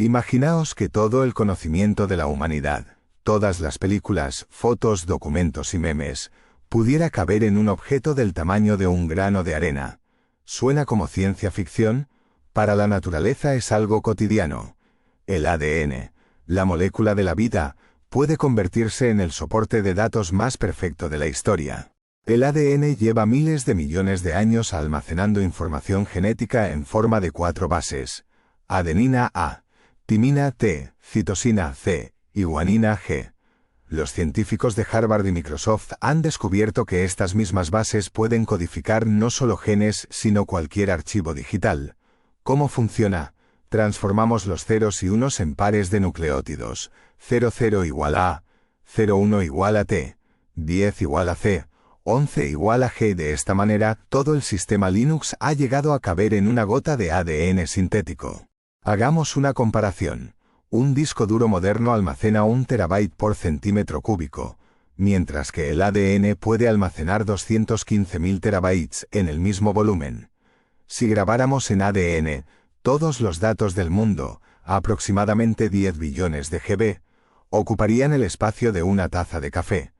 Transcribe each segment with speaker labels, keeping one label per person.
Speaker 1: Imaginaos que todo el conocimiento de la humanidad, todas las películas, fotos, documentos y memes, pudiera caber en un objeto del tamaño de un grano de arena. ¿Suena como ciencia ficción? Para la naturaleza es algo cotidiano. El ADN, la molécula de la vida, puede convertirse en el soporte de datos más perfecto de la historia. El ADN lleva miles de millones de años almacenando información genética en forma de 4 bases: adenina A, timina T, citosina C y guanina G. Los científicos de Harvard y Microsoft han descubierto que estas mismas bases pueden codificar no solo genes, sino cualquier archivo digital. ¿Cómo funciona? Transformamos los ceros y unos en pares de nucleótidos. 00 igual a 01 igual a T, 10 igual a C, 11 igual a G. De esta manera, todo el sistema Linux ha llegado a caber en una gota de ADN sintético. Hagamos una comparación. Un disco duro moderno almacena 1 terabyte por centímetro cúbico, mientras que el ADN puede almacenar 215.000 terabytes en el mismo volumen. Si grabáramos en ADN todos los datos del mundo, aproximadamente 10 billones de GB, ocuparían el espacio de una taza de café.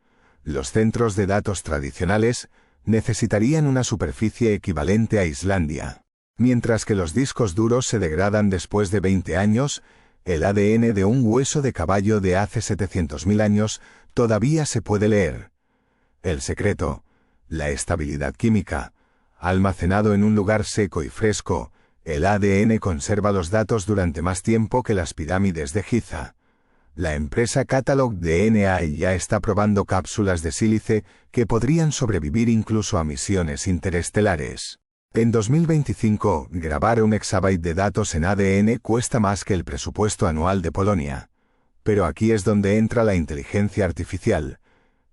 Speaker 1: Los centros de datos tradicionales necesitarían una superficie equivalente a Islandia. Mientras que los discos duros se degradan después de 20 años, el ADN de un hueso de caballo de hace 700.000 años todavía se puede leer. El secreto, la estabilidad química. Almacenado en un lugar seco y fresco, el ADN conserva los datos durante más tiempo que las pirámides de Giza. La empresa Catalog DNA ya está probando cápsulas de sílice que podrían sobrevivir incluso a misiones interestelares. En 2025, grabar 1 exabyte de datos en ADN cuesta más que el presupuesto anual de Polonia. Pero aquí es donde entra la inteligencia artificial.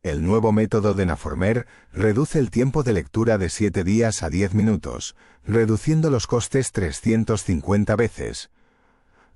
Speaker 1: El nuevo método de Naformer reduce el tiempo de lectura de 7 días a 10 minutos, reduciendo los costes 350 veces.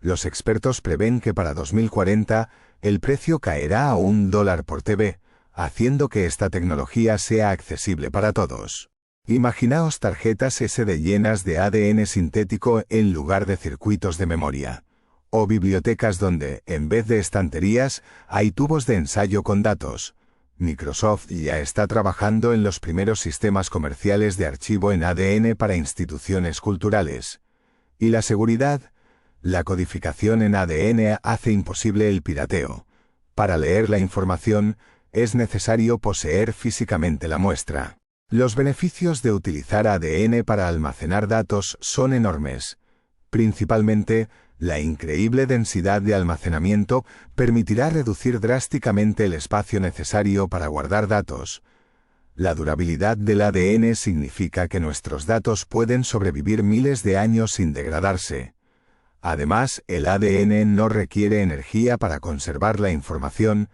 Speaker 1: Los expertos prevén que para 2040 el precio caerá a $1 por TB, haciendo que esta tecnología sea accesible para todos. Imaginaos tarjetas SD llenas de ADN sintético en lugar de circuitos de memoria. O bibliotecas donde, en vez de estanterías, hay tubos de ensayo con datos. Microsoft ya está trabajando en los primeros sistemas comerciales de archivo en ADN para instituciones culturales. ¿Y la seguridad? La codificación en ADN hace imposible el pirateo. Para leer la información, es necesario poseer físicamente la muestra. Los beneficios de utilizar ADN para almacenar datos son enormes. Principalmente, la increíble densidad de almacenamiento permitirá reducir drásticamente el espacio necesario para guardar datos. La durabilidad del ADN significa que nuestros datos pueden sobrevivir miles de años sin degradarse. Además, el ADN no requiere energía para conservar la información,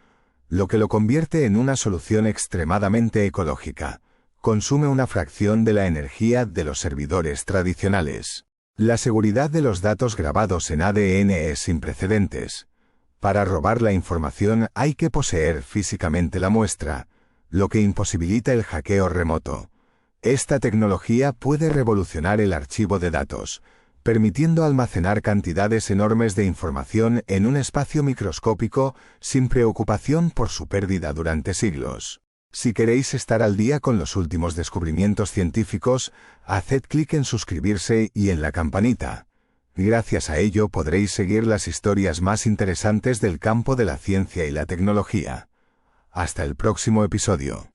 Speaker 1: lo que lo convierte en una solución extremadamente ecológica. Consume una fracción de la energía de los servidores tradicionales. La seguridad de los datos grabados en ADN es sin precedentes. Para robar la información hay que poseer físicamente la muestra, lo que imposibilita el hackeo remoto. Esta tecnología puede revolucionar el archivo de datos, permitiendo almacenar cantidades enormes de información en un espacio microscópico sin preocupación por su pérdida durante siglos. Si queréis estar al día con los últimos descubrimientos científicos, haced clic en suscribirse y en la campanita. Gracias a ello podréis seguir las historias más interesantes del campo de la ciencia y la tecnología. Hasta el próximo episodio.